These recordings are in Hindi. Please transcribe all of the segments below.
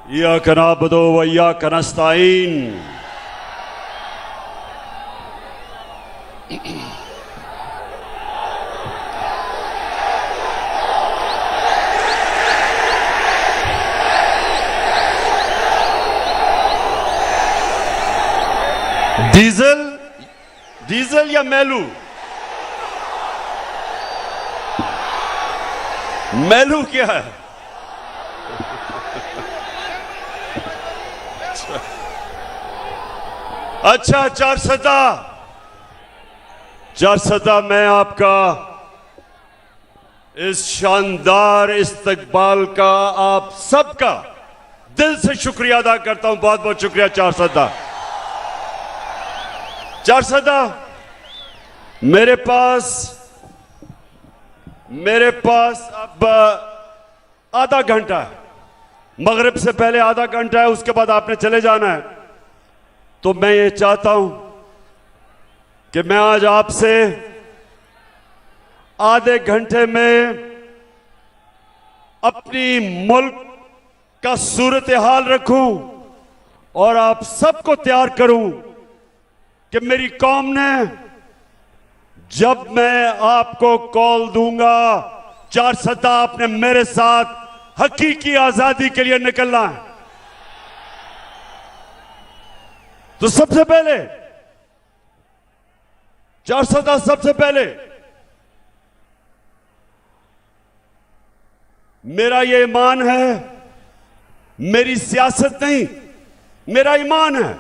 इय्याका नअबुदु व इय्याका नस्तईन। डीजल डीजल या मेलू? मेलू क्या है? अच्छा, चारसदा मैं आपका इस शानदार इस्तकबाल का आप सबका दिल से शुक्रिया अदा करता हूं। बहुत बहुत शुक्रिया चारसदा। मेरे पास अब आधा घंटा है, मगरिब से पहले आधा घंटा है, उसके बाद आपने चले जाना है। तो मैं ये चाहता हूं कि मैं आज आपसे आधे घंटे में अपनी मुल्क का सूरत हाल रखूं और आप सबको तैयार करूं कि मेरी कौम ने जब मैं आपको कॉल दूंगा, चारसदा आपने मेरे साथ हकीकी आजादी के लिए निकलना है। तो सबसे पहले चारसदा, सबसे पहले मेरा ये ईमान है, मेरी सियासत नहीं, मेरा ईमान है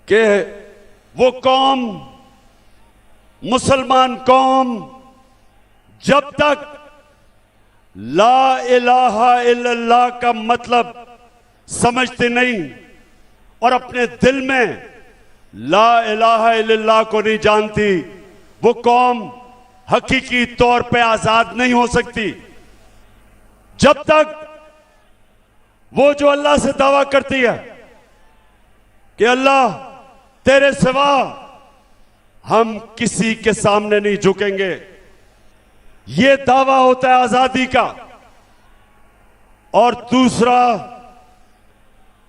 कि वो कौम, मुसलमान कौम, जब तक ला इलाहा इल्लल्लाह का मतलब समझती नहीं और अपने दिल में ला इलाहा इल्लल्लाह को नहीं जानती, वो कौम हकीकी तौर पे आजाद नहीं हो सकती। जब तक वो जो अल्लाह से दावा करती है कि अल्लाह तेरे सिवा हम किसी के सामने नहीं झुकेंगे, ये दावा होता है आजादी का। और दूसरा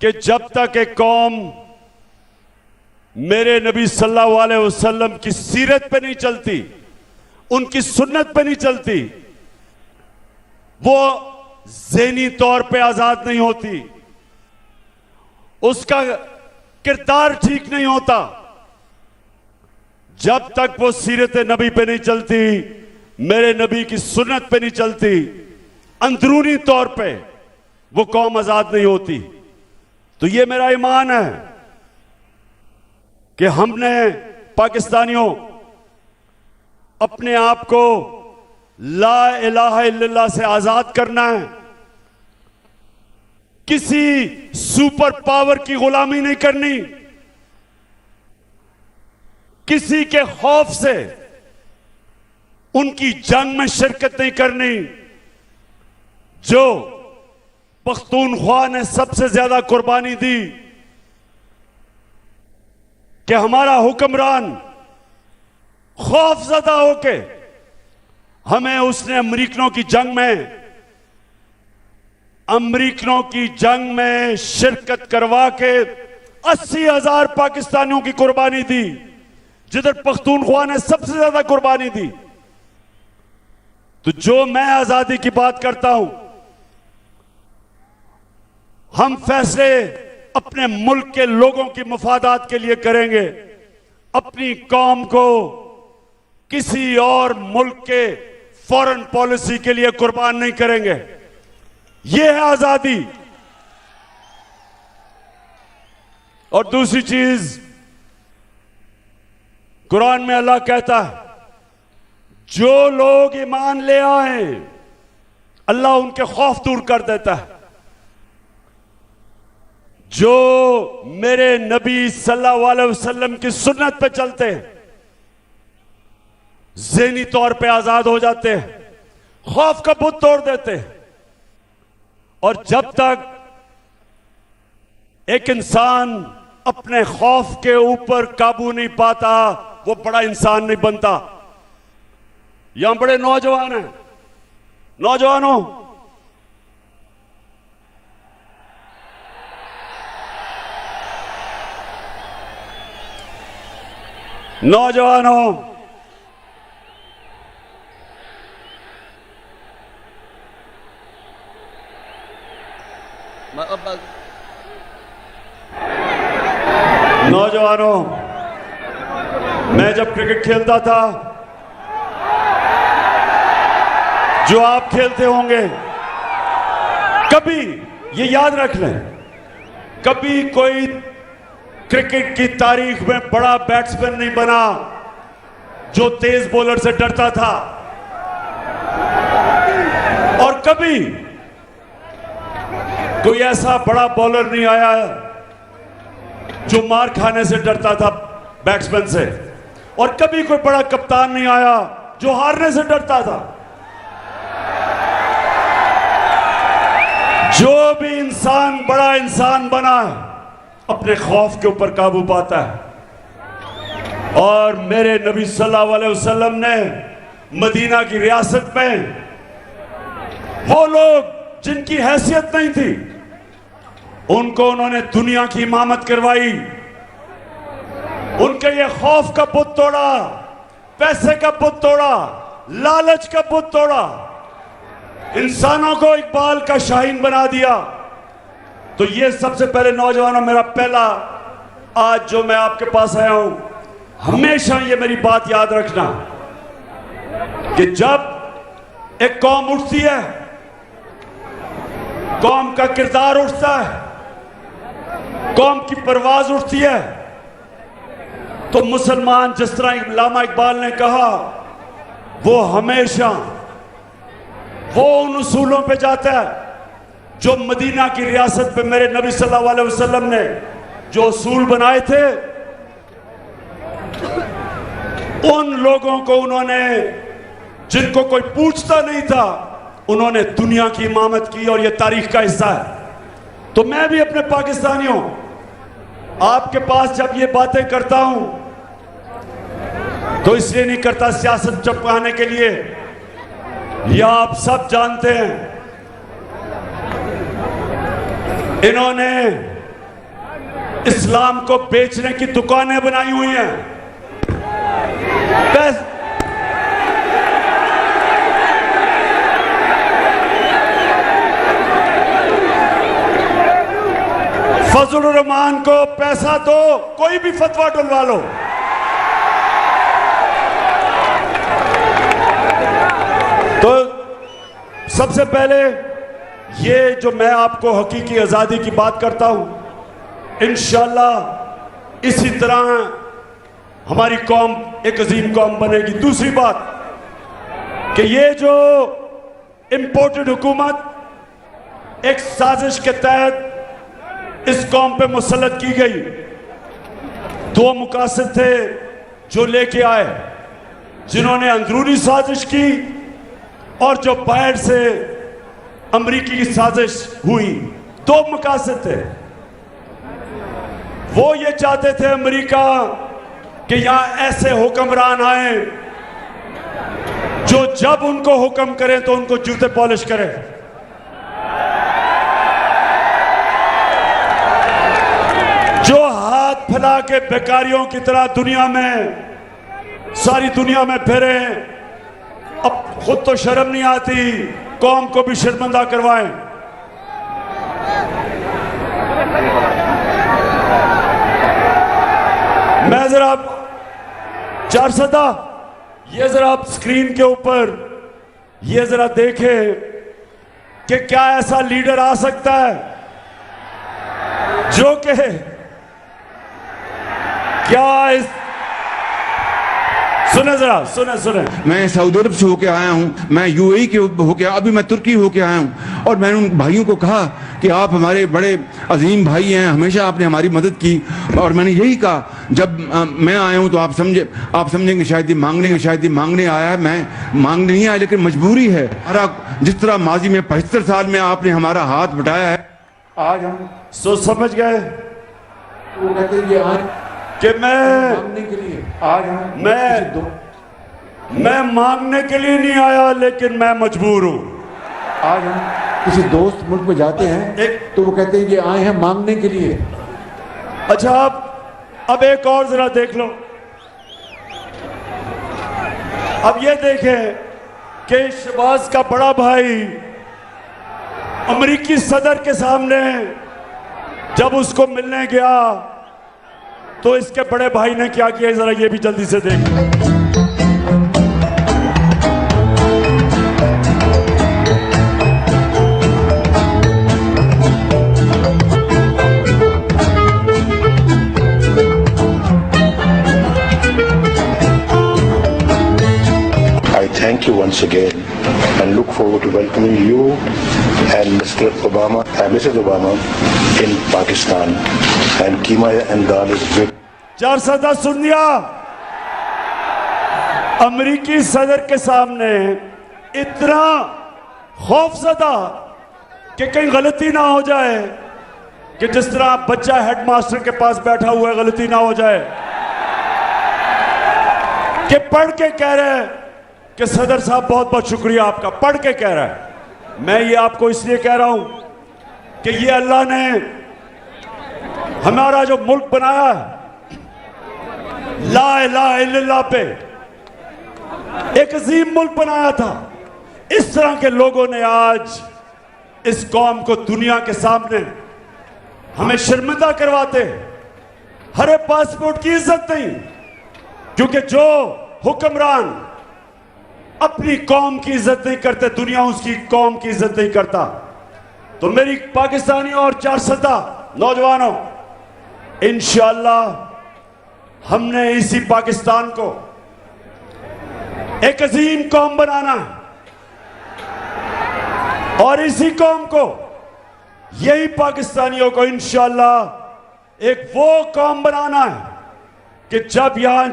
कि जब तक एक कौम मेरे नबी सल्लल्लाहु अलैहि वसल्लम की सीरत पे नहीं चलती, उनकी सुन्नत पे नहीं चलती, वो ज़हनी तौर पे आजाद नहीं होती, उसका किरदार ठीक नहीं होता। जब तक वो सीरत नबी पे नहीं चलती, मेरे नबी की सुन्नत पे नहीं चलती, अंदरूनी तौर पे वो कौम आजाद नहीं होती। तो ये मेरा ईमान है कि हमने पाकिस्तानियों अपने आप को ला इलाहा इल्लल्लाह से आजाद करना है, किसी सुपर पावर की गुलामी नहीं करनी, किसी के खौफ से उनकी जंग में शिरकत नहीं करनी। जो पख्तूनख्वा ने सबसे ज्यादा कुर्बानी दी कि हमारा हुक्मरान खौफजदा होके हमें उसने अमरीकनों की जंग में शिरकत करवा के 80,000 पाकिस्तानियों की कुर्बानी दी, जिधर पख्तूनख्वा ने सबसे ज्यादा कुर्बानी दी। तो जो मैं आजादी की बात करता हूं, हम फैसले अपने मुल्क के लोगों की मफादात के लिए करेंगे, अपनी कौम को किसी और मुल्क के फॉरेन पॉलिसी के लिए कुर्बान नहीं करेंगे। यह है आजादी। और दूसरी चीज, कुरान में अल्लाह कहता है जो लोग ईमान ले आए अल्लाह उनके खौफ दूर कर देता है। जो मेरे नबी सल्लल्लाहु अलैहि वसल्लम की सुन्नत पे चलते हैं, ज़हनी तौर पे आजाद हो जाते हैं, खौफ का बुत तोड़ देते हैं। और जब तक एक इंसान अपने खौफ के ऊपर काबू नहीं पाता, वो बड़ा इंसान नहीं बनता। यहां बड़े नौजवान हैं, नौजवानों, नौजवानों, मैं जब क्रिकेट खेलता था, जो आप खेलते होंगे, कभी ये याद रख लें, कभी कोई क्रिकेट की तारीख में बड़ा बैट्समैन नहीं बना जो तेज बॉलर से डरता था, और कभी कोई ऐसा बड़ा बॉलर नहीं आया जो मार खाने से डरता था बैट्समैन से, और कभी कोई बड़ा कप्तान नहीं आया जो हारने से डरता था। जो भी इंसान बड़ा इंसान बना है, अपने खौफ के ऊपर काबू पाता है। और मेरे नबी सल्लल्लाहु अलैहि वसल्लम ने मदीना की रियासत में वो लोग जिनकी हैसियत नहीं थी, उनको उन्होंने दुनिया की इमामत करवाई, उनके ये खौफ का बुत तोड़ा, पैसे का बुत तोड़ा, लालच का बुत तोड़ा, इंसानों को इकबाल का शाहीन बना दिया। तो ये सबसे पहले नौजवानों, मेरा पहला आज जो मैं आपके पास आया हूं, हमेशा ये मेरी बात याद रखना कि जब एक कौम उठती है, कौम का किरदार उठता है, कौम की परवाज उठती है, तो मुसलमान, जिस तरह अल्लामा इकबाल ने कहा, वो हमेशा वो उन उसूलों पे जाता है जो मदीना की रियासत पे मेरे नबी सल्लल्लाहु अलैहि वसल्लम ने जो उसूल बनाए थे। उन लोगों को उन्होंने, जिनको कोई पूछता नहीं था, उन्होंने दुनिया की इमामत की, और ये तारीख का हिस्सा है। तो मैं भी अपने पाकिस्तानियों, आपके पास जब ये बातें करता हूं तो इसलिए नहीं करता सियासत चपकाने के लिए, या आप सब जानते हैं इन्होंने इस्लाम को बेचने की दुकानें बनाई हुई हैं। फजलुर रहमान को पैसा दो, कोई भी फतवा डलवा लो। तो सबसे पहले ये जो मैं आपको हकीकी आजादी की बात करता हूं, इंशाअल्लाह इसी तरह हमारी कौम एक अजीम कौम बनेगी। दूसरी बात कि ये जो इंपोर्टेड हुकूमत एक साजिश के तहत इस कौम पे मुसल्लत की गई, दो मुकासद थे जो लेके आए, जिन्होंने अंदरूनी साजिश की और जो बाहर से अमरीकी की साजिश हुई। दो मकासद थे। वो ये चाहते थे अमेरिका कि यहां ऐसे हुक्मरान आए जो जब उनको हुक्म करें तो उनको जूते पॉलिश करें। जो हाथ फैला के बेकारियों की तरह दुनिया में, सारी दुनिया में फिरे, अब खुद तो शर्म नहीं आती, कौम को भी शर्मिंदा करवाएं। मैं जरा चारसदा, ये जरा आप स्क्रीन के ऊपर ये जरा देखें कि क्या ऐसा लीडर आ सकता है जो कि क्या इस सुने मैं सऊदी अरब से होके आया हूँ, मैं यूएई के होके, अभी मैं तुर्की होके आया हूँ, और मैंने उन भाइयों को कहा कि आप हमारे बड़े अजीम भाई हैं, हमेशा आपने हमारी मदद की। और मैंने यही कहा, जब मैं आया हूँ तो आप समझेंगे शायद ये मांगने आया है। मैं मांगने नहीं आया, लेकिन मजबूरी है। जिस तरह माजी में 75 साल में आपने हमारा हाथ बटाया है, आज हम समझ गए वो कहते हैं आज कि मैं मांगने के लिए, आज हम मैं मांगने के लिए नहीं आया, लेकिन मैं मजबूर हूं। आज हम किसी दोस्त मुल्क में जाते हैं तो वो कहते हैं कि आए हैं मांगने के लिए। अच्छा, अब एक और जरा देख लो, अब ये देखें कि शहबाज का बड़ा भाई अमेरिकी सदर के सामने जब उसको मिलने गया तो इसके बड़े भाई ने क्या किया, जरा ये भी जल्दी से देखें। Thank you once again and look forward to welcoming you and Mr. Obama and Mrs. Obama in Pakistan. And Keema and Dal is great. 410 सुन लिया। अमेरिकी सदर के सामने इतना खौफजदा कि कहीं गलती ना हो जाए, कि जिस तरह बच्चा हेडमास्टर के पास बैठा हुआ है गलती ना हो जाए, कि पढ़ के कह रहे हैं कि सदर साहब बहुत बहुत शुक्रिया आपका, पढ़ के कह रहा है। मैं ये आपको इसलिए कह रहा हूं कि ये अल्लाह ने हमारा जो मुल्क बनाया ला इलाहा इल्लल्लाह पे एक अजीम मुल्क बनाया था। इस तरह के लोगों ने आज इस कौम को दुनिया के सामने हमें शर्मिंदा करवाते। हरे पासपोर्ट की इज्जत नहीं, क्योंकि जो हुक्मरान अपनी कौम की इज्जत नहीं करते, दुनिया उसकी कौम की इज्जत नहीं करता। तो मेरी पाकिस्तानी और 410 नौजवानों, इंशाअल्लाह हमने इसी पाकिस्तान को एक अजीम कौम बनाना है, और इसी कौम को, यही पाकिस्तानियों को इंशाअल्लाह एक वो कौम बनाना है कि जब यहां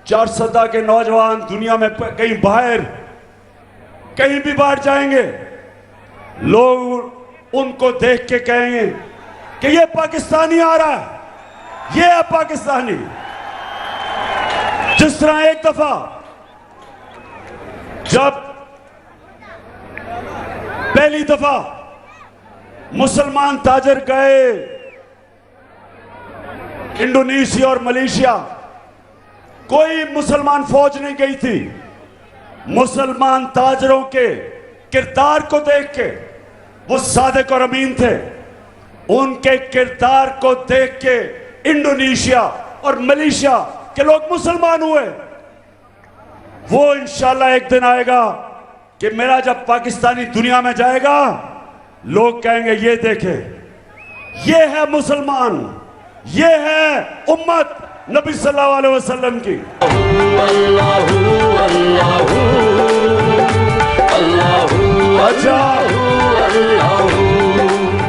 410 के नौजवान दुनिया में कहीं बाहर, कहीं भी बाहर जाएंगे, लोग उनको देख के कहेंगे कि ये पाकिस्तानी आ रहा है, ये है पाकिस्तानी। जिस तरह एक दफा जब पहली दफा मुसलमान ताजर गए इंडोनेशिया और मलेशिया, कोई मुसलमान फौज नहीं गई थी। मुसलमान ताजरों के किरदार को देख के, वो सादिक और अमीन थे, उनके किरदार को देख के इंडोनेशिया और मलेशिया के लोग मुसलमान हुए। वो इंशाल्लाह एक दिन आएगा कि मेरा जब पाकिस्तानी दुनिया में जाएगा, लोग कहेंगे ये देखे, ये है मुसलमान, ये है उम्मत नबी सल्लल्लाहु अलैहि वसल्लम की।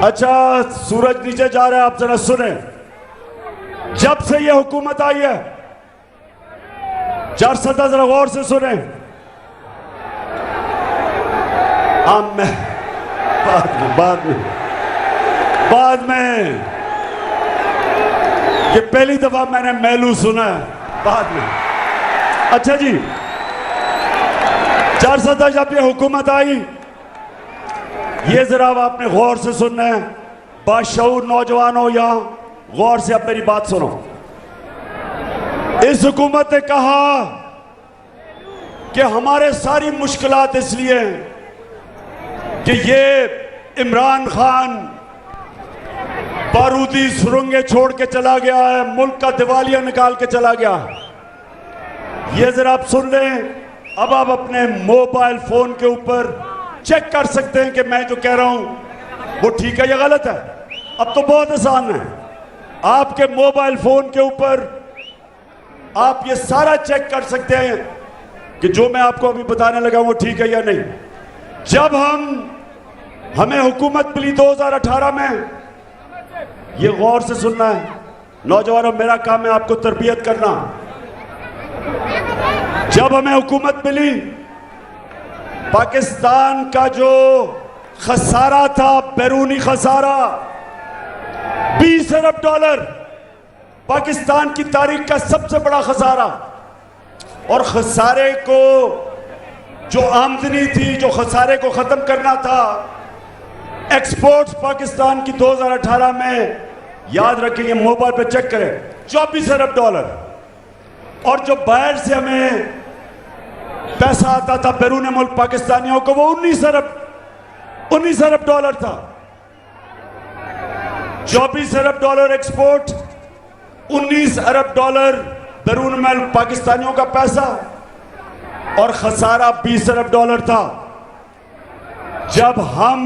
अच्छा, सूरज नीचे जा रहा है, आप जरा सुने। जब से ये हुकूमत आई है, 410 जरा गौर से सुने। मैं बाद में ये पहली दफा मैंने मेलू सुना है, बाद में। अच्छा जी, 410 जब ये हुकूमत आई, ये जरा आपने गौर से सुनना है। बाशऊर नौजवानों, यहां गौर से अब मेरी बात सुनो। इस हुकूमत ने कहा कि हमारे सारी मुश्किलात इसलिए हैं कि ये इमरान खान बारूदी सुरंगें छोड़ के चला गया है, मुल्क का दिवालिया निकाल के चला गया। ये जरा आप सुन लें। अब आप अपने मोबाइल फोन के ऊपर चेक कर सकते हैं कि मैं जो कह रहा हूं वो ठीक है या गलत है। अब तो बहुत आसान है, आपके मोबाइल फोन के ऊपर आप ये सारा चेक कर सकते हैं कि जो मैं आपको अभी बताने लगा वो ठीक है या नहीं। जब हमें हुकूमत मिली 2018 में, ये गौर से सुनना है नौजवानों, मेरा काम है आपको तरबियत करना। जब हमें हुकूमत मिली, पाकिस्तान का जो खसारा था, बैरूनी खसारा, 20 अरब डॉलर, पाकिस्तान की तारीख का सबसे बड़ा खसारा। और खसारे को जो आमदनी थी, जो खसारे को खत्म करना था, एक्सपोर्ट्स पाकिस्तान की 2018 में, याद रखेंगे, मोबाइल पे चेक करें, 24 अरब डॉलर। और जो बाहर से हमें पैसा आता था बैरून मुल्क पाकिस्तानियों को, वो 19 अरब डॉलर था। 24 अरब डॉलर एक्सपोर्ट, 19 अरब डॉलर बैरून मुल्क पाकिस्तानियों का पैसा, और खसारा 20 अरब डॉलर था। जब हम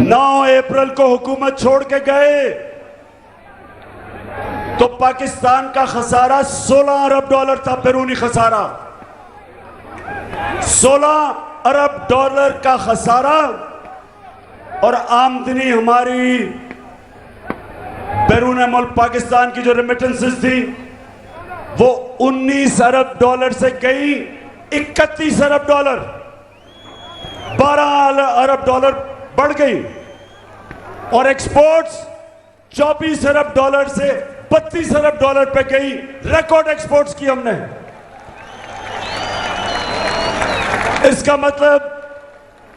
9 अप्रैल को हुकूमत छोड़ के गए तो पाकिस्तान का खसारा 16 अरब डॉलर था, बैरूनी खसारा 16 अरब डॉलर का खसारा, और आमदनी हमारी बैरून मुल्क पाकिस्तान की जो रेमिटेंसेस थी वो 19 अरब डॉलर से गई 31 अरब डॉलर, 12 अरब डॉलर बढ़ गई, और एक्सपोर्ट्स 24 अरब डॉलर से 32 अरब डॉलर पे गई। रिकॉर्ड एक्सपोर्ट्स की हमने। इसका मतलब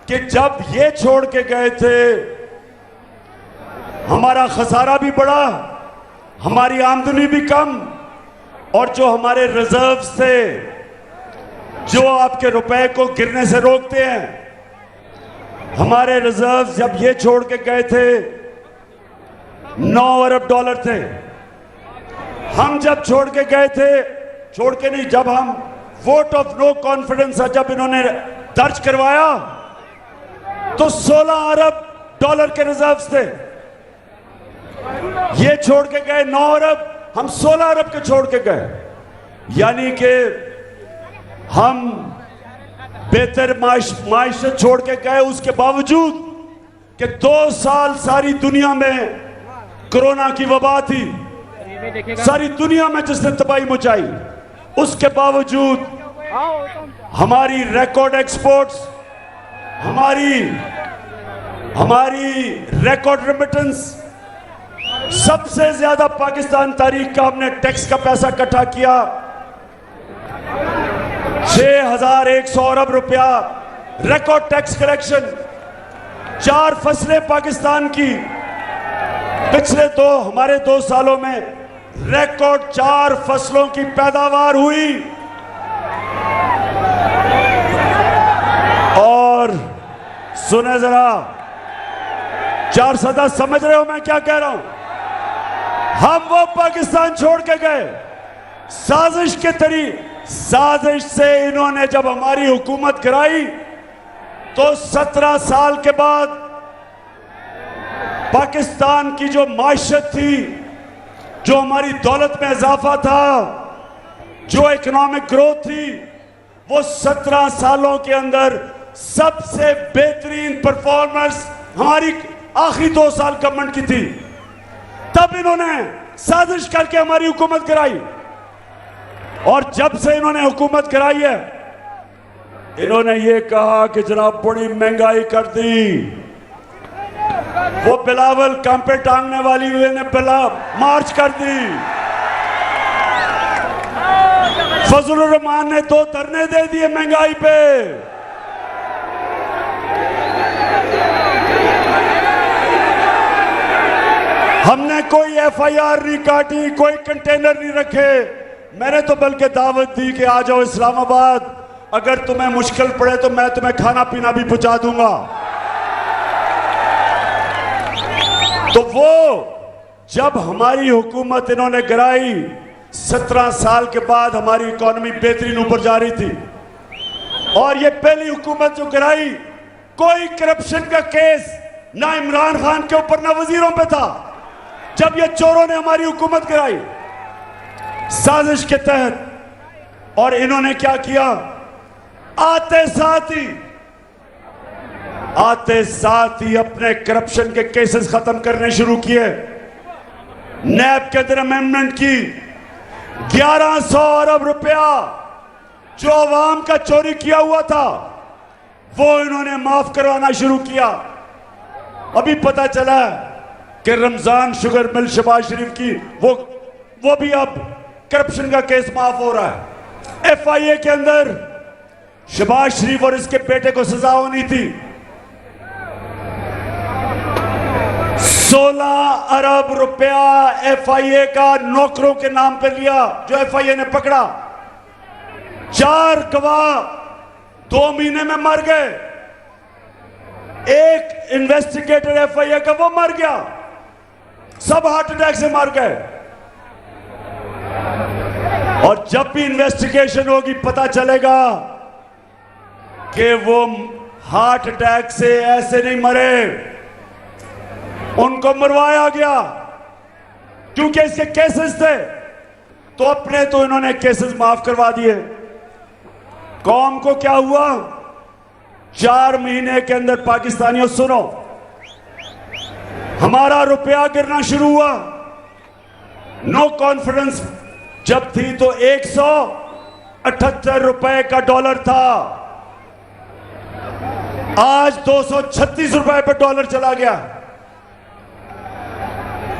कि जब ये छोड़ के गए थे हमारा खसारा भी बढ़ा, हमारी आमदनी भी कम, और जो हमारे रिजर्व्स थे जो आपके रुपए को गिरने से रोकते हैं, हमारे रिजर्व्स जब ये छोड़ के गए थे 9 अरब डॉलर थे। हम जब छोड़ के गए थे, छोड़ के नहीं, जब हम वोट ऑफ नो कॉन्फिडेंस जब इन्होंने दर्ज करवाया तो 16 अरब डॉलर के रिजर्व्स थे। ये छोड़ के गए 9 अरब, हम 16 अरब के छोड़ के गए, यानी कि हम बेहतर माइशत छोड़ के गए। उसके बावजूद कि 2 साल सारी दुनिया में कोरोना की वबा थी, सारी दुनिया में जिसने तबाही मचाई, उसके बावजूद हमारी रिकॉर्ड एक्सपोर्ट्स, हमारी रिकॉर्ड रेमिटेंस, सबसे ज्यादा पाकिस्तान तारीख का हमने टैक्स का पैसा इकट्ठा किया, 6100 अरब रुपया रिकॉर्ड टैक्स कलेक्शन। 4 फसलें पाकिस्तान की पिछले हमारे 2 सालों में रिकॉर्ड 4 फसलों की पैदावार हुई। और सुने जरा, 4 सदा समझ रहे हो मैं क्या कह रहा हूं? हम वो पाकिस्तान छोड़ के गए साजिश से इन्होंने जब हमारी हुकूमत कराई तो 17 साल के बाद पाकिस्तान की जो माइशत थी, जो हमारी दौलत में इजाफा था, जो इकोनॉमिक ग्रोथ थी, वो 17 सालों के अंदर सबसे बेहतरीन परफॉर्मेंस हमारी आखिरी 2 साल गवर्नमेंट की थी। तब इन्होंने साजिश करके हमारी हुकूमत कराई, और जब से इन्होंने हुकूमत कराई है इन्होंने ये कहा कि जनाब बड़ी महंगाई कर दी। वो बिलावल कांपे टांगने वाली ने मार्च कर दी, फजलुर रहमान ने 2 धरने दे दिए महंगाई पे। हमने कोई FIR नहीं काटी, कोई कंटेनर नहीं रखे। मैंने तो बल्कि दावत दी कि आ जाओ इस्लामाबाद, अगर तुम्हें मुश्किल पड़े तो मैं तुम्हें खाना पीना भी पहुंचा दूंगा। तो वो जब हमारी हुकूमत इन्होंने गिराई, 17 साल के बाद हमारी इकोनॉमी बेहतरीन ऊपर जा रही थी, और ये पहली हुकूमत जो गिराई, कोई करप्शन का केस ना इमरान खान के ऊपर ना वजीरों पे था। जब ये चोरों ने हमारी हुकूमत गिराई साजिश के तहत, और इन्होंने क्या किया, आते साथ ही अपने करप्शन के केसेस खत्म करने शुरू किए। नैब के अंदर अमेंडमेंट की, 1100 अरब रुपया जो अवाम का चोरी किया हुआ था वो इन्होंने माफ करवाना शुरू किया। अभी पता चला कि रमजान शुगर मिल शहबाज शरीफ की वो भी अब करप्शन का केस माफ हो रहा है। FIA के अंदर शहबाज शरीफ और इसके बेटे को सजा होनी थी। 16 अरब रुपया FIA का नौकरों के नाम पे लिया, जो FIA ने पकड़ा। 4 गवाह 2 महीने में मर गए। एक इन्वेस्टिगेटर एफआईए का वो मर गया, सब हार्ट अटैक से मर गए। और जब भी इन्वेस्टिगेशन होगी पता चलेगा कि वो हार्ट अटैक से ऐसे नहीं मरे, उनको मरवाया गया क्योंकि इसके केसेस थे। तो अपने तो इन्होंने केसेस माफ करवा दिए। कौम को क्या हुआ? 4 महीने के अंदर पाकिस्तानियों सुनो, हमारा रुपया गिरना शुरू हुआ। नो कॉन्फिडेंस जब थी तो 178 रुपए का डॉलर था, आज 236 रुपए पर डॉलर चला गया।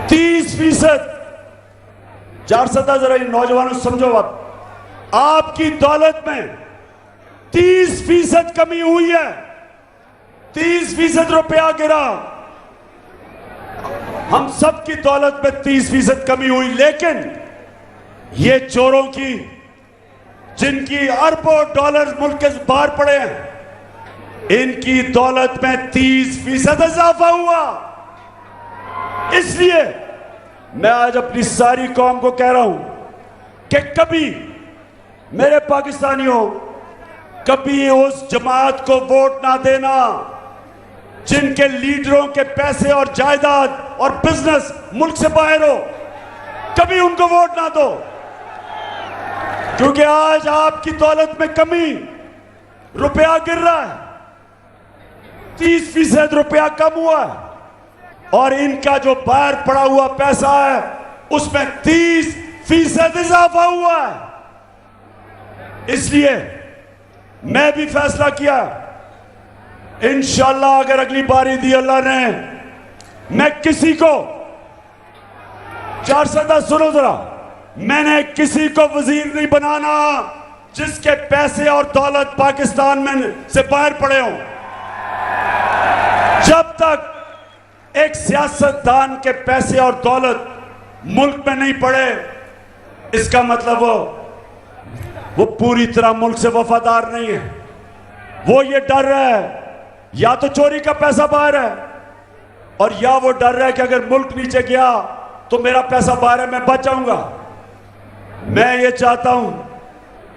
30%। 400 जरा नौजवानों समझो, आपकी दौलत में 30% कमी हुई है। 30% रुपया गिरा। हम सबकी दौलत में 30% कमी हुई, लेकिन ये चोरों की, जिनकी अरबों डॉलर मुल्क के बाहर पड़े हैं, इनकी दौलत में 30% इजाफा हुआ। इसलिए मैं आज अपनी सारी कौम को कह रहा हूं कि कभी मेरे पाकिस्तानियों, कभी उस जमात को वोट ना देना जिनके लीडरों के पैसे और जायदाद और बिजनेस मुल्क से बाहर हो। कभी उनको वोट ना दो, क्योंकि आज आपकी दौलत में कमी, रुपया गिर रहा है, 30% रुपया कम हुआ है, और इनका जो बाहर पड़ा हुआ पैसा है उसमें 30% इजाफा हुआ है। इसलिए मैं भी फैसला किया, इंशाल्लाह अगर अगली बारी दी अल्लाह ने, मैं किसी को, 410 सुनो जरा, मैंने किसी को वजीर नहीं बनाना जिसके पैसे और दौलत पाकिस्तान में से बाहर पड़े हों। जब तक एक सियासतदान के पैसे और दौलत मुल्क में नहीं पड़े, इसका मतलब वो पूरी तरह मुल्क से वफादार नहीं है। वो ये डर रहा है या तो चोरी का पैसा बाहर है, और या वो डर रहा है कि अगर मुल्क नीचे गया तो मेरा पैसा बाहर है, मैं बच जाऊंगा। मैं ये चाहता हूं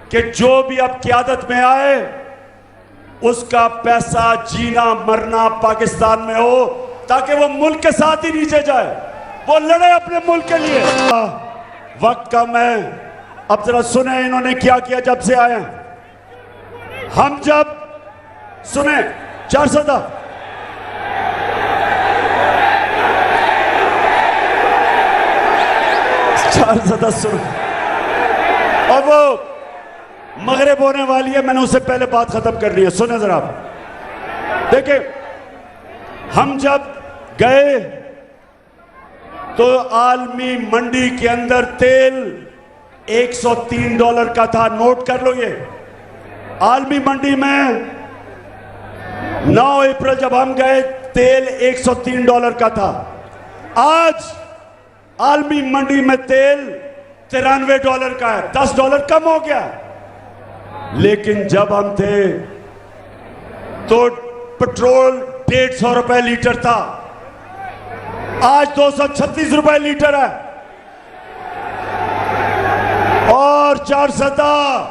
कि जो भी अब क़यादत में आए उसका पैसा जीना मरना पाकिस्तान में हो, ताकि वो मुल्क के साथ ही नीचे जाए, वो लड़े अपने मुल्क के लिए। वक्त कम है, अब जरा सुने इन्होंने क्या किया जब से आए। हम जब सुने 400 सुनो, और वो मगरिब होने वाली है, मैंने उससे पहले बात खत्म करनी है। सुने जरा, देखिए हम जब गए तो आलमी मंडी के अंदर तेल $103 का था। नोट कर लो, ये आलमी मंडी में 9 अप्रैल जब हम गए तेल $103 का था। आज आलमी मंडी में तेल $93 का है, $10 कम हो गया। लेकिन जब हम थे तो पेट्रोल 150 रुपए लीटर था, आज 236 रुपए लीटर है। और 400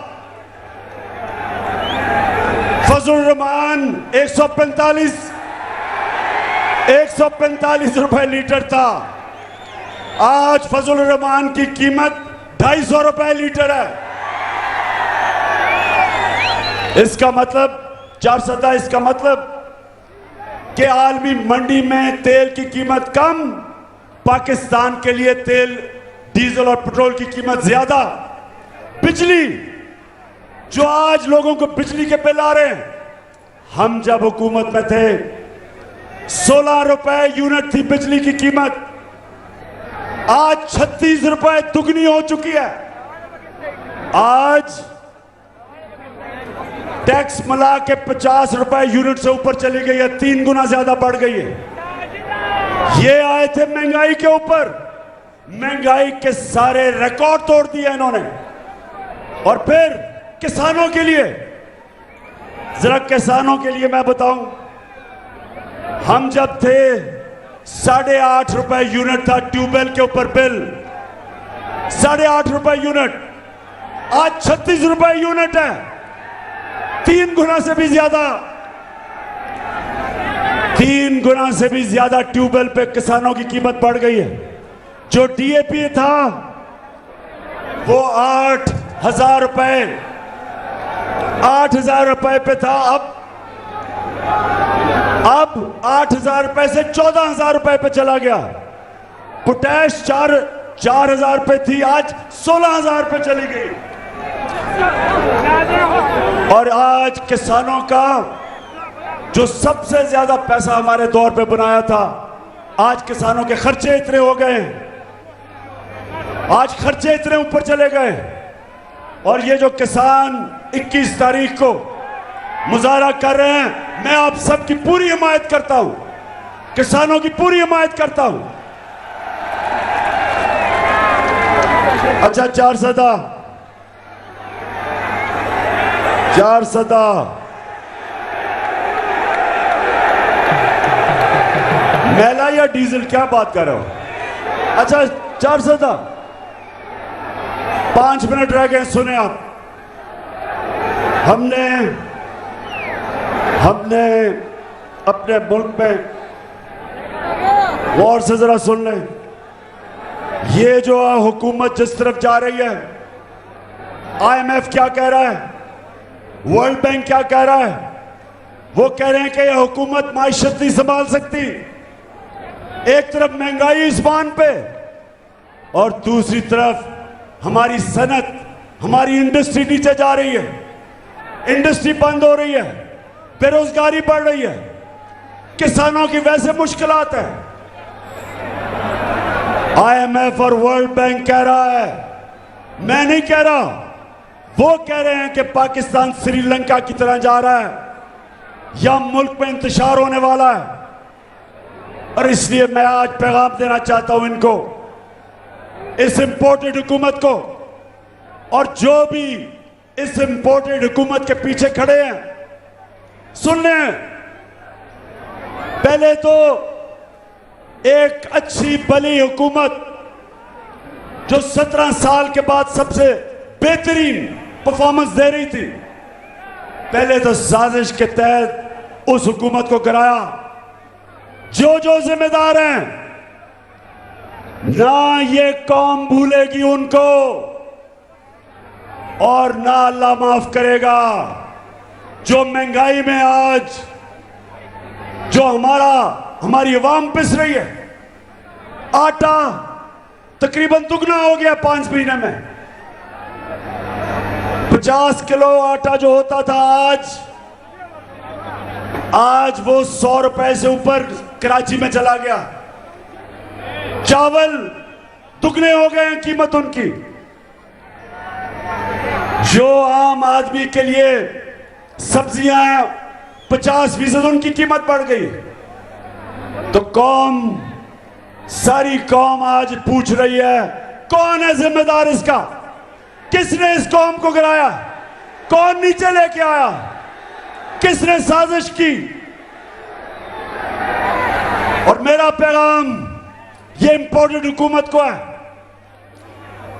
फजल रहमान 145 रुपए लीटर था, आज फजल रहमान की कीमत 250 रुपए लीटर है। इसका मतलब 400, इसका मतलब कि आलमी मंडी में तेल की कीमत कम, पाकिस्तान के लिए तेल, डीजल और पेट्रोल की कीमत ज्यादा। बिजली, जो आज लोगों को बिजली के बिल आ रहे हैं, हम जब हुकूमत में थे 16 रुपए यूनिट थी बिजली की कीमत, आज 36 रुपए दुगनी हो चुकी है। आज टैक्स मिला के 50 रुपए यूनिट से ऊपर चली गई है, 3 गुना ज्यादा बढ़ गई है। ये आए थे महंगाई के ऊपर, महंगाई के सारे रिकॉर्ड तोड़ दिए इन्होंने। और फिर किसानों के लिए, जरा किसानों के लिए मैं बताऊं, हम जब थे 8.5 रुपए यूनिट था ट्यूबवेल के ऊपर बिल, 8.5 रुपए यूनिट, आज 36 रुपए यूनिट है, 3 गुना से भी ज्यादा, 3 गुना से भी ज्यादा ट्यूबवेल पे किसानों की कीमत बढ़ गई है। जो डीएपी था वो 8,000 रुपए, 8,000 रुपए पे था, अब 8,000 रुपए से 14,000 रुपए पे चला गया। पोटैश 4,000 रुपए थी, आज 16,000 रुपए चली गई। और आज किसानों का जो सबसे ज्यादा पैसा हमारे दौर पे बनाया था, आज किसानों के खर्चे इतने हो गए, आज खर्चे इतने ऊपर चले गए। और ये जो किसान 21 तारीख को मुजाहरा कर रहे हैं, मैं आप सबकी पूरी हिमायत करता हूं, किसानों की पूरी हिमायत करता हूं। अच्छा, 4 मैला या डीजल, क्या बात कर रहे हो? अच्छा, 4 5 मिनट रह गए, सुने आप। हमने अपने मुल्क में गौर से जरा सुन लें, ये जो हुकूमत जिस तरफ जा रही है, आईएमएफ क्या कह रहा है, वर्ल्ड बैंक क्या कह रहा है, वो कह रहे हैं कि यह हुकूमत माइशत नहीं संभाल सकती। एक तरफ महंगाई इस्बान पे और दूसरी तरफ हमारी सनत, हमारी इंडस्ट्री नीचे जा रही है, इंडस्ट्री बंद हो रही है, बेरोजगारी बढ़ रही है, किसानों की वैसे मुश्किलात है। आईएमएफ और वर्ल्ड बैंक कह रहा है, मैं नहीं कह रहा, वो कह रहे हैं कि पाकिस्तान श्रीलंका की तरह जा रहा है या मुल्क में इंतशार होने वाला है। और इसलिए मैं आज पैगाम देना चाहता हूं इनको, इस इंपोर्टेड हुकूमत को, और जो भी इस इंपोर्टेड हुकूमत के पीछे खड़े हैं, सुन लें, पहले तो एक अच्छी भली हुकूमत जो 17 साल के बाद सबसे बेहतरीन परफॉर्मेंस दे रही थी, पहले तो साजिश के तहत उस हुकूमत को गिराया। जो जिम्मेदार हैं, ना ये कौम भूलेगी उनको और ना अल्लाह माफ करेगा। जो महंगाई में आज जो हमारी अवाम पिस रही है, आटा तकरीबन दुगना हो गया 5 महीने में। 50 किलो आटा जो होता था आज वो 100 रुपए से ऊपर कराची में चला गया। चावल दुगने हो गए हैं कीमत उनकी। जो आम आदमी के लिए सब्जियां 50% उनकी कीमत बढ़ गई। तो सारी कौम आज पूछ रही है, कौन है जिम्मेदार इसका? किसने इस कौम को गिराया? कौन नीचे लेके आया? किसने साजिश की? और मेरा पैगाम ये इंपोर्टेड हुकूमत को है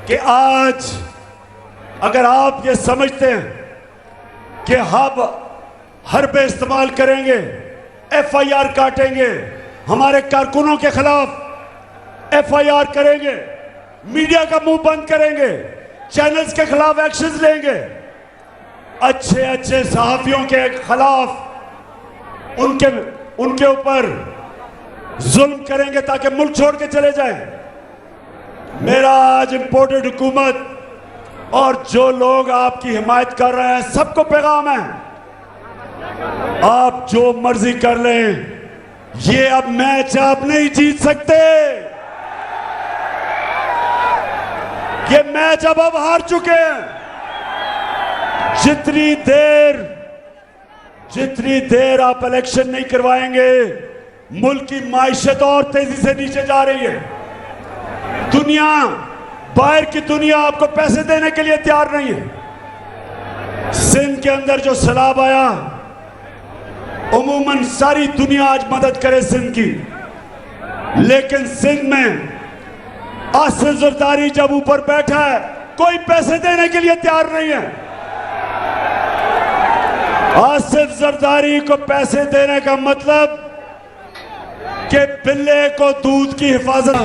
कि आज अगर आप ये समझते हैं कि हरबे इस्तेमाल करेंगे, एफआईआर काटेंगे, हमारे कारकुनों के खिलाफ एफआईआर करेंगे, मीडिया का मुंह बंद करेंगे, चैनल्स के खिलाफ एक्शन लेंगे, अच्छे सहाफियों के खिलाफ उनके ऊपर जुल्म करेंगे ताकि मुल्क छोड़ के चले जाएं। मेरा आज इंपोर्टेड हुकूमत और जो लोग आपकी हिमायत कर रहे हैं सबको पैगाम है, आप जो मर्जी कर लें, ये अब मैच आप नहीं जीत सकते। ये मैच अब हार चुके हैं। जितनी देर आप इलेक्शन नहीं करवाएंगे, मुल्क की माइशत और तेजी से नीचे जा रही है। बाहर की दुनिया आपको पैसे देने के लिए तैयार नहीं है। सिंध के अंदर जो सैलाब आया, उमूमन सारी दुनिया आज मदद करे सिंध की, लेकिन सिंध में आसिफ जरदारी जब ऊपर बैठा है, कोई पैसे देने के लिए तैयार नहीं है। आसिफ जरदारी को पैसे देने का मतलब कि बिल्ले को दूध की हिफाजत।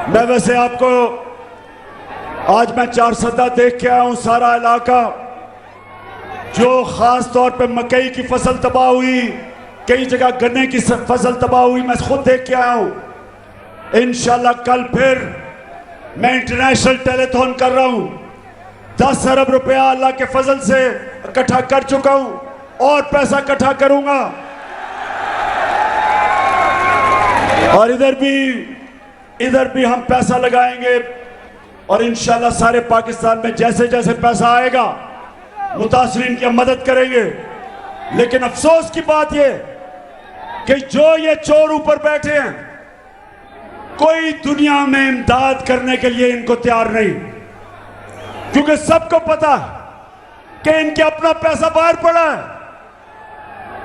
मैं वैसे आपको आज मैं चारसदा देख के आया हूं, सारा इलाका जो खास तौर पे मकई की फसल तबाह हुई, कई जगह गन्ने की फसल तबाह हुई, मैं खुद देख के आया हूं। इंशाल्लाह कल फिर मैं इंटरनेशनल टेलीथॉन कर रहा हूं, 10 अरब रुपया अल्लाह के फजल से इकट्ठा कर चुका हूं और पैसा इकट्ठा करूंगा। और इधर भी हम पैसा लगाएंगे और इंशाल्लाह सारे पाकिस्तान में जैसे जैसे पैसा आएगा मुतासरीन की मदद करेंगे। लेकिन अफसोस की बात यह कि जो ये चोर ऊपर बैठे हैं, कोई दुनिया में इमदाद करने के लिए इनको तैयार नहीं, क्योंकि सबको पता कि इनके अपना पैसा बाहर पड़ा है,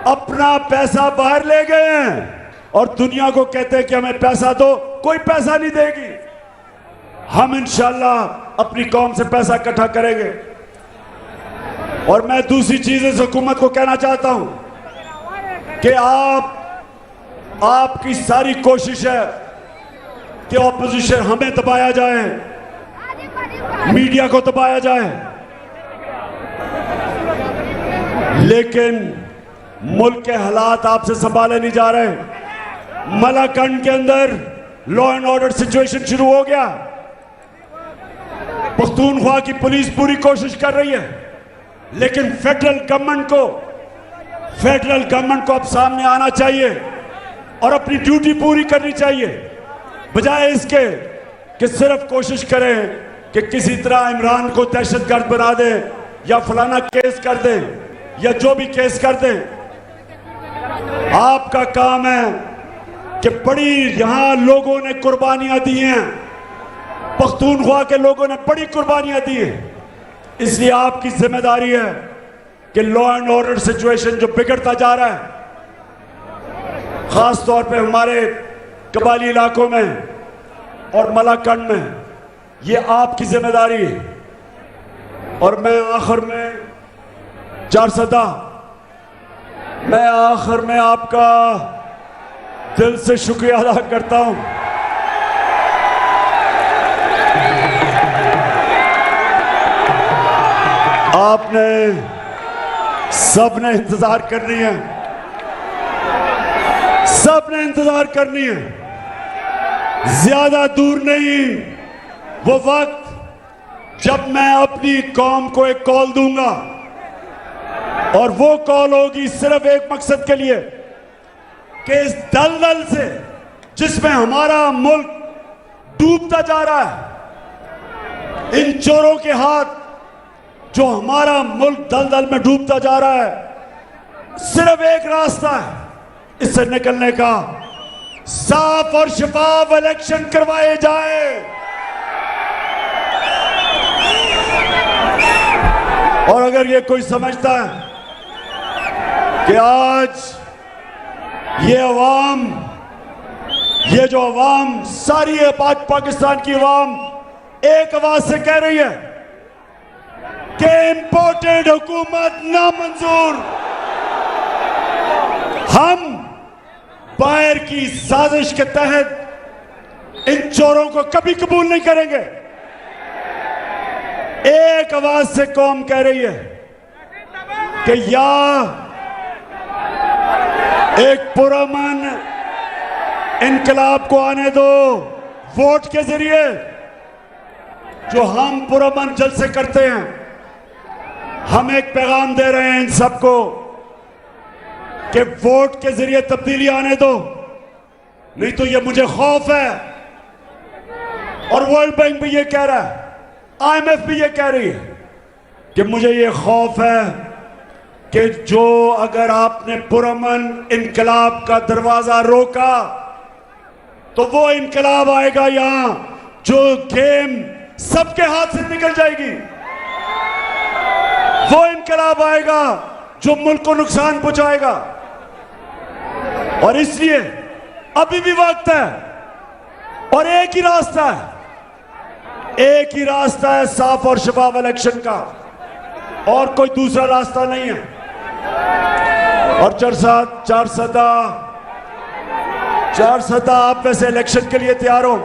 अपना पैसा बाहर ले गए हैं और दुनिया को कहते हैं कि हमें पैसा दो। कोई पैसा नहीं देगी। हम इंशाल्लाह अपनी कौम से पैसा इकट्ठा करेंगे। और मैं दूसरी चीज इस हुकूमत को कहना चाहता हूं कि आपकी सारी कोशिश है कि ऑपोजिशन हमें दबाया जाए, मीडिया को दबाया जाए, लेकिन मुल्क के हालात आपसे संभाले नहीं जा रहे। मलाकंड के अंदर लॉ एंड ऑर्डर सिचुएशन शुरू हो गया। पख्तूनख्वा की पुलिस पूरी कोशिश कर रही है, लेकिन फेडरल गवर्नमेंट को अब सामने आना चाहिए और अपनी ड्यूटी पूरी करनी चाहिए, बजाय इसके कि सिर्फ कोशिश करें कि किसी तरह इमरान को दहशतगर्द बना दे या फलाना केस कर दे या जो भी केस कर दे। आपका काम है कि बड़ी यहां लोगों ने कुर्बानियां दी हैं, पख्तूनख्वा के लोगों ने बड़ी कुर्बानियां दी हैं, इसलिए आपकी जिम्मेदारी है कि लॉ एंड ऑर्डर सिचुएशन जो बिगड़ता जा रहा है, खास तौर पे हमारे कबायली इलाकों में और मलाकंड में, ये आपकी जिम्मेदारी है। और मैं आखिर में चारसदा, मैं आखिर में आपका दिल से शुक्रिया अदा करता हूं। आपने सबने इंतजार करनी है, सबने इंतजार करनी है। ज्यादा दूर नहीं वो वक्त जब मैं अपनी कौम को एक कॉल दूंगा, और वो कॉल होगी सिर्फ एक मकसद के लिए कि इस दलदल से जिसमें हमारा मुल्क डूबता जा रहा है, इन चोरों के हाथ जो हमारा मुल्क दलदल में डूबता जा रहा है, सिर्फ एक रास्ता है इससे निकलने का, साफ और शफाफ इलेक्शन करवाए जाए। और अगर ये कोई समझता है कि आज ये जो अवाम सारी है, पाकिस्तान की अवाम एक आवाज से कह रही है कि इंपोर्टेड हुकूमत नामंजूर, हम बाहर की साजिश के तहत इन चोरों को कभी कबूल नहीं करेंगे। एक आवाज से कौम कह रही है कि या एक पुरअमन इनकलाब को आने दो वोट के जरिए, जो हम पुरअमन जलसे करते हैं। हम एक पैगाम दे रहे हैं इन सबको कि वोट के जरिए तब्दीली आने दो, नहीं तो ये मुझे खौफ है। और वर्ल्ड बैंक भी ये कह रहा है, IMF भी ये कह रही है कि मुझे ये खौफ है कि जो अगर आपने पुरअमन इनकलाब का दरवाजा रोका तो वो इनकलाब आएगा यहां, जो गेम सबके हाथ से निकल जाएगी। वो इनकलाब आएगा जो मुल्क को नुकसान पहुंचाएगा। और इसलिए अभी भी वक्त है और एक ही रास्ता है साफ और शफाफ इलेक्शन का, और कोई दूसरा रास्ता नहीं है। और चार सदा आप वैसे इलेक्शन के लिए तैयार हो?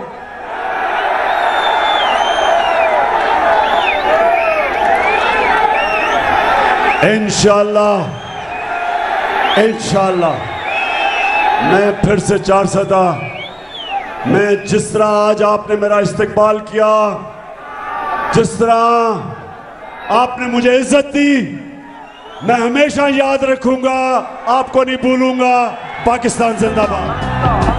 इंशाअल्लाह मैं फिर से 4 सदा, मैं जिस तरह आज आपने मेरा इस्तकबाल किया, जिस तरह आपने मुझे इज्जत दी, मैं हमेशा याद रखूंगा, आपको नहीं भूलूंगा। पाकिस्तान जिंदाबाद।